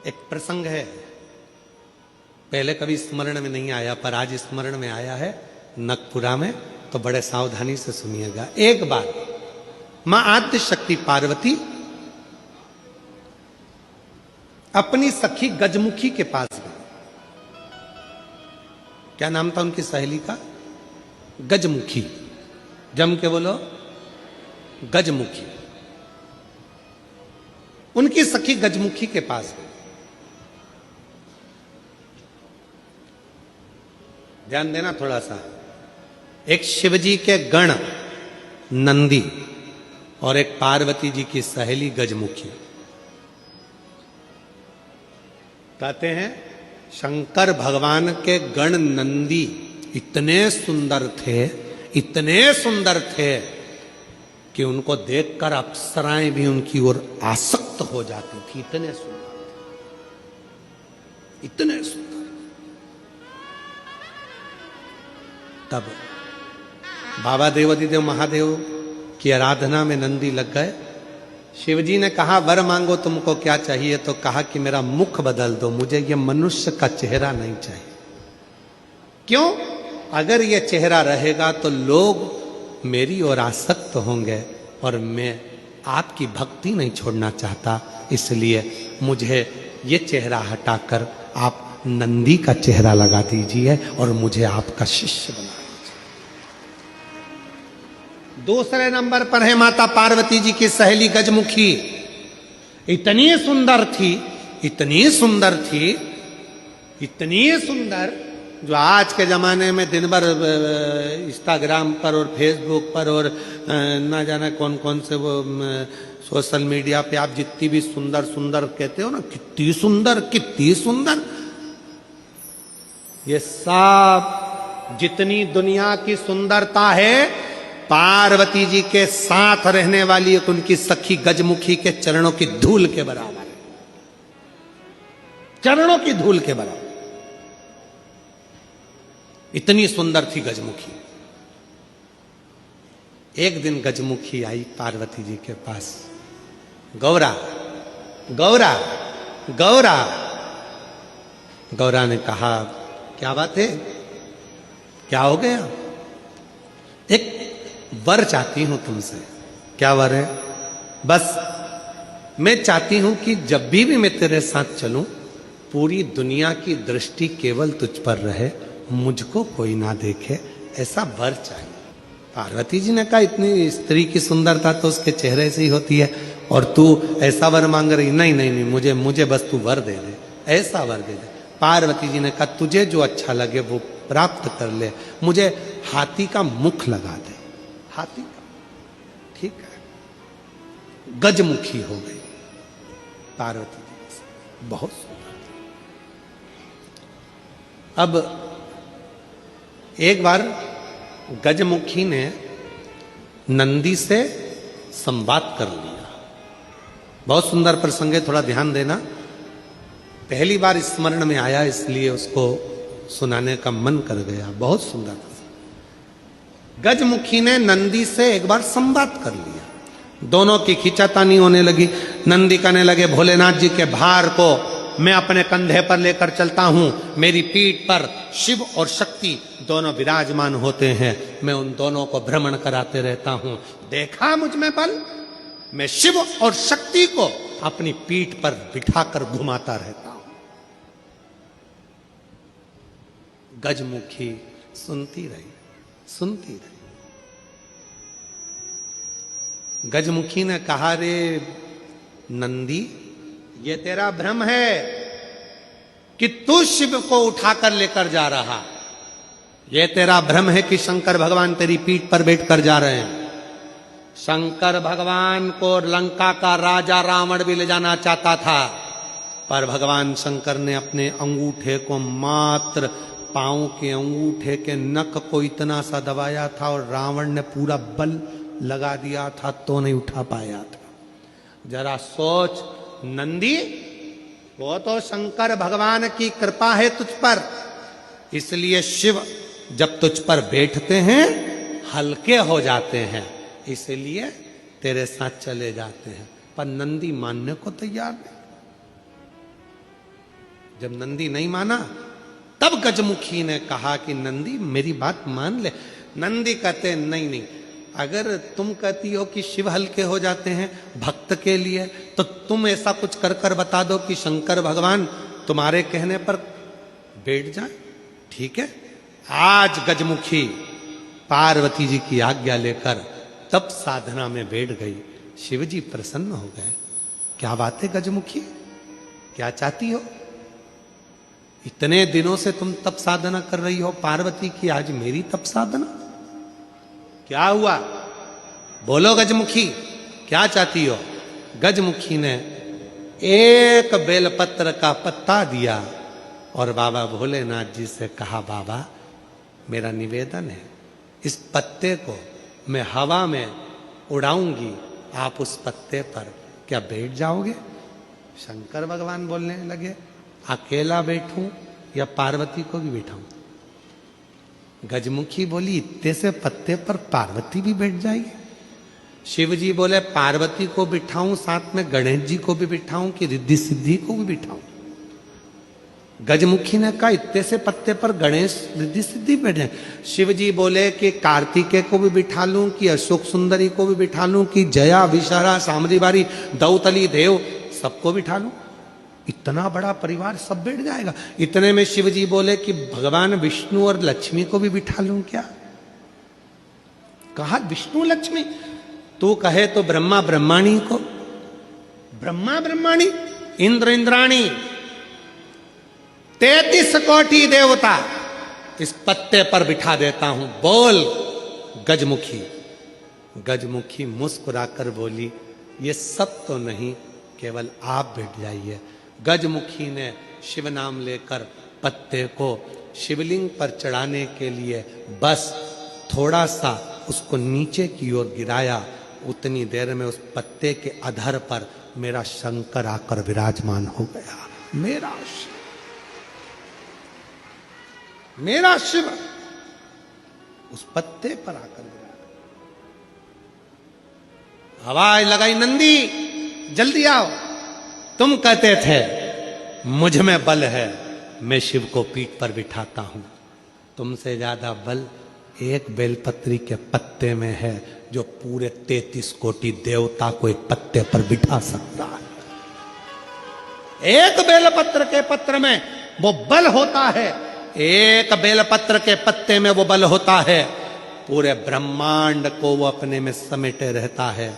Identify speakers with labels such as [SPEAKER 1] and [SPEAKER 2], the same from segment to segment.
[SPEAKER 1] एक प्रसंग है, पहले कभी स्मरण में नहीं आया पर आज स्मरण में आया है नखपुरा में, तो बड़े सावधानी से सुनिएगा। एक बार मां आद्य शक्ति पार्वती अपनी सखी गजमुखी के पास गई। क्या नाम था उनकी सहेली का? गजमुखी। जम के बोलो, गजमुखी। उनकी सखी गजमुखी के पास गई। ध्यान देना थोड़ा सा। एक शिवजी के गण नंदी और एक पार्वती जी की सहेली गजमुखी। कहते हैं शंकर भगवान के गण नंदी इतने सुंदर थे, इतने सुंदर थे कि उनको देखकर अप्सराएं भी उनकी ओर आसक्त हो जाती थी। इतने सुंदर थे, इतने सुंदर। तब बाबा देवादिदेव महादेव की आराधना में नंदी लग गए। शिवजी ने कहा वर मांगो तुमको क्या चाहिए, तो कहा कि मेरा मुख बदल दो, मुझे ये मनुष्य का चेहरा नहीं चाहिए। क्यों? अगर ये चेहरा रहेगा तो लोग मेरी ओर आसक्त होंगे और मैं आपकी भक्ति नहीं छोड़ना चाहता, इसलिए मुझे ये चेहरा हटाकर आप नंदी का चेहरा लगा दीजिए और मुझे आपका शिष्य बना दीजिए। दूसरे नंबर पर है माता पार्वती जी की सहेली गजमुखी। इतनी सुंदर थी, इतनी सुंदर थी, इतनी सुंदर, जो आज के जमाने में दिन भर इंस्टाग्राम पर और फेसबुक पर और ना जाने कौन कौन से वो सोशल मीडिया पे आप जितनी भी सुंदर सुंदर कहते हो ना, कितनी सुंदर, कितनी सुंदर, ये सब जितनी दुनिया की सुंदरता है पार्वती जी के साथ रहने वाली एक उनकी सखी गजमुखी के चरणों की धूल के बराबर है। चरणों की धूल के बराबर। इतनी सुंदर थी गजमुखी। एक दिन गजमुखी आई पार्वती जी के पास। गौरा, गौरा, गौरा। गौरा ने कहा क्या बात है, क्या हो गया? एक वर चाहती हूं तुमसे। क्या वर है? बस मैं चाहती हूं कि जब भी मैं तेरे साथ चलूं पूरी दुनिया की दृष्टि केवल तुझ पर रहे, मुझको कोई ना देखे, ऐसा वर चाहिए। पार्वती जी ने कहा इतनी स्त्री की सुंदरता तो उसके चेहरे से ही होती है और तू ऐसा वर मांग रही? नहीं नहीं नहीं, मुझे बस तू वर दे दे, ऐसा वर दे दे। पार्वती जी ने कहा तुझे जो अच्छा लगे वो प्राप्त कर ले, मुझे हाथी का मुख लगा दे। हाथी का, ठीक है। गजमुखी हो गई पार्वती जी, बहुत सुंदर थी। अब एक बार गजमुखी ने नंदी से संवाद कर लिया। बहुत सुंदर प्रसंग है, थोड़ा ध्यान देना। पहली बार स्मरण में आया इसलिए उसको सुनाने का मन कर गया। बहुत सुंदर था। गजमुखी ने नंदी से एक बार संवाद कर लिया। दोनों की खींचातानी होने लगी। नंदी कहने लगे भोलेनाथ जी के भार को मैं अपने कंधे पर लेकर चलता हूं, मेरी पीठ पर शिव और शक्ति दोनों विराजमान होते हैं, मैं उन दोनों को भ्रमण कराते रहता हूं। देखा मुझ में बल, मैं शिव और शक्ति को अपनी पीठ पर बिठाकर घुमाता रहता हूं। गजमुखी सुनती रही, सुनती रही। गजमुखी ने कहा रे नंदी, ये तेरा भ्रम है कि तू शिव को उठाकर लेकर जा रहा। ये तेरा भ्रम है कि शंकर भगवान तेरी पीठ पर बैठकर जा रहे हैं। शंकर भगवान को लंका का राजा रावण भी ले जाना चाहता था, पर भगवान शंकर ने अपने अंगूठे को, मात्र पांव के अंगूठे के नख को इतना सा दबाया था और रावण ने पूरा बल लगा दिया था तो नहीं उठा पाया था। जरा सोच नंदी, वो तो शंकर भगवान की कृपा है तुझ पर, इसलिए शिव जब तुझ पर बैठते हैं हल्के हो जाते हैं, इसलिए तेरे साथ चले जाते हैं। पर नंदी मानने को तैयार नहीं। जब नंदी नहीं माना, तब गजमुखी ने कहा कि नंदी मेरी बात मान ले। नंदी कहते नहीं नहीं, अगर तुम कहती हो कि शिव हल्के हो जाते हैं भक्त के लिए, तो तुम ऐसा कुछ कर कर बता दो कि शंकर भगवान तुम्हारे कहने पर बैठ जाए। ठीक है, आज गजमुखी पार्वती जी की आज्ञा लेकर तब साधना में बैठ गई। शिव जी प्रसन्न हो गए। क्या बात है गजमुखी, क्या चाहती हो? इतने दिनों से तुम तप साधना कर रही हो पार्वती की, आज मेरी तप साधना? क्या हुआ? बोलो गजमुखी, क्या चाहती हो? गजमुखी ने एक बेलपत्र का पत्ता दिया और बाबा भोलेनाथ जी से कहा, बाबा मेरा निवेदन है, इस पत्ते को मैं हवा में उड़ाऊंगी, आप उस पत्ते पर क्या बैठ जाओगे? शंकर भगवान बोलने लगे, अकेला बैठूं या पार्वती को भी बैठाऊं? गजमुखी बोली, इतने से पत्ते पर पार्वती भी बैठ जाएगी? शिव जी बोले, पार्वती को बिठाऊं, साथ में गणेश जी को भी बिठाऊं कि रिद्धि सिद्धि को भी बिठाऊं? गजमुखी ने कहा, इतने से पत्ते पर गणेश रिद्धि सिद्धि बैठे। शिव जी बोले कि कार्तिकेय को भी बिठा लूं कि अशोक सुंदरी को भी बिठा लूं कि जया विशारा सामरी बारी दौतली देव सबको बिठा लूं? इतना बड़ा परिवार सब बैठ जाएगा? इतने में शिव जी बोले कि भगवान विष्णु और लक्ष्मी को भी बिठा लूं क्या? कहा विष्णु लक्ष्मी, तू कहे तो ब्रह्मा ब्रह्माणी को, ब्रह्मा ब्रह्माणी, इंद्र इंद्राणी, 33 कोटि देवता इस पत्ते पर बिठा देता हूं, बोल गजमुखी। गजमुखी मुस्कुराकर बोली, ये सब तो नहीं, केवल आप बैठ जाइए। गजमुखी ने शिव नाम लेकर पत्ते को शिवलिंग पर चढ़ाने के लिए बस थोड़ा सा उसको नीचे की ओर गिराया। उतनी देर में उस पत्ते के अधर पर मेरा शंकर आकर विराजमान हो गया। मेरा शिव उस पत्ते पर आकर विराजमान। आवाज लगाई, नंदी जल्दी आओ। तुम कहते थे मुझ में बल है, मैं शिव को पीठ पर बिठाता हूं। तुमसे ज्यादा बल एक बेलपत्री के पत्ते में है, जो पूरे 33 कोटि देवता को एक पत्ते पर बिठा सकता है। एक बेलपत्र के पत्र में वो बल होता है, एक बेलपत्र के पत्ते में वो बल होता है, पूरे ब्रह्मांड को वो अपने में समेटे रहता है।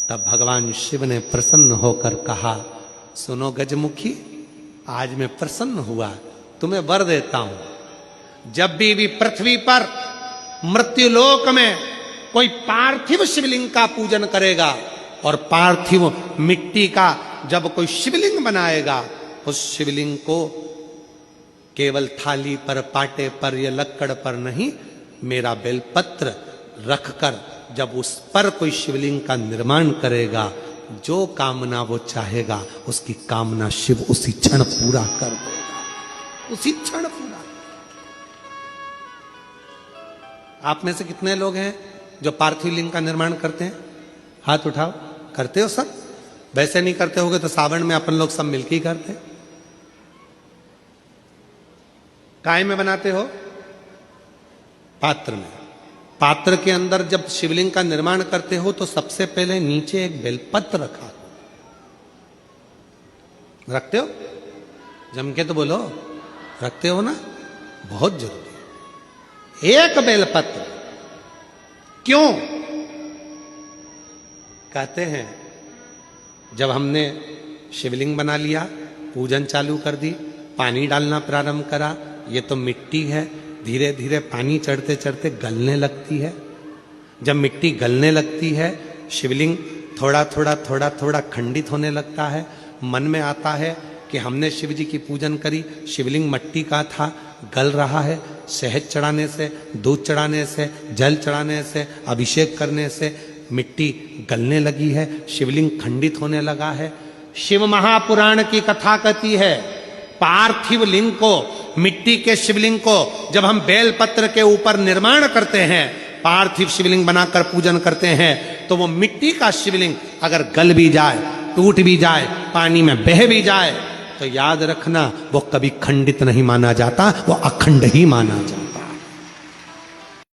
[SPEAKER 1] तब भगवान शिव ने प्रसन्न होकर कहा, सुनो गजमुखी, आज मैं प्रसन्न हुआ, तुम्हें वर देता हूं। जब भी पृथ्वी पर मृत्युलोक में कोई पार्थिव शिवलिंग का पूजन करेगा और पार्थिव मिट्टी का जब कोई शिवलिंग बनाएगा, उस शिवलिंग को केवल थाली पर, पाटे पर या लक्कड़ पर नहीं, मेरा बेलपत्र रखकर जब उस पर कोई शिवलिंग का निर्माण करेगा, जो कामना वो चाहेगा उसकी कामना शिव उसी क्षण पूरा कर देगा, उसी क्षण पूरा। आप में से कितने लोग हैं जो पार्थिव लिंग का निर्माण करते हैं? हाथ उठाओ। करते हो सब? वैसे नहीं करते होगे तो सावन में अपन लोग सब मिलकर ही करते। काय में बनाते हो? पात्र में। पात्र के अंदर जब शिवलिंग का निर्माण करते हो तो सबसे पहले नीचे एक बेलपत्र रखा, रखते हो? जम के तो बोलो, रखते हो ना? बहुत जरूरी। एक बेलपत्र क्यों? कहते हैं जब हमने शिवलिंग बना लिया, पूजन चालू कर दी, पानी डालना प्रारंभ करा, ये तो मिट्टी है, धीरे धीरे पानी चढ़ते चढ़ते गलने लगती है। जब मिट्टी गलने लगती है, शिवलिंग थोड़ा थोड़ा थोड़ा थोड़ा खंडित होने लगता है। मन में आता है कि हमने शिव जी की पूजन करी, शिवलिंग मिट्टी का था, गल रहा है। शहद चढ़ाने से, दूध चढ़ाने से, जल चढ़ाने से, अभिषेक करने से मिट्टी गलने लगी है, शिवलिंग खंडित होने लगा है। शिव महापुराण की कथा कहती है, पार्थिव लिंग को, मिट्टी के शिवलिंग को जब हम बेलपत्र के ऊपर निर्माण करते हैं, पार्थिव शिवलिंग बनाकर पूजन करते हैं, तो वो मिट्टी का शिवलिंग अगर गल भी जाए, टूट भी जाए, पानी में बह भी जाए, तो याद रखना वो कभी खंडित नहीं माना जाता, वो अखंड ही माना जाता।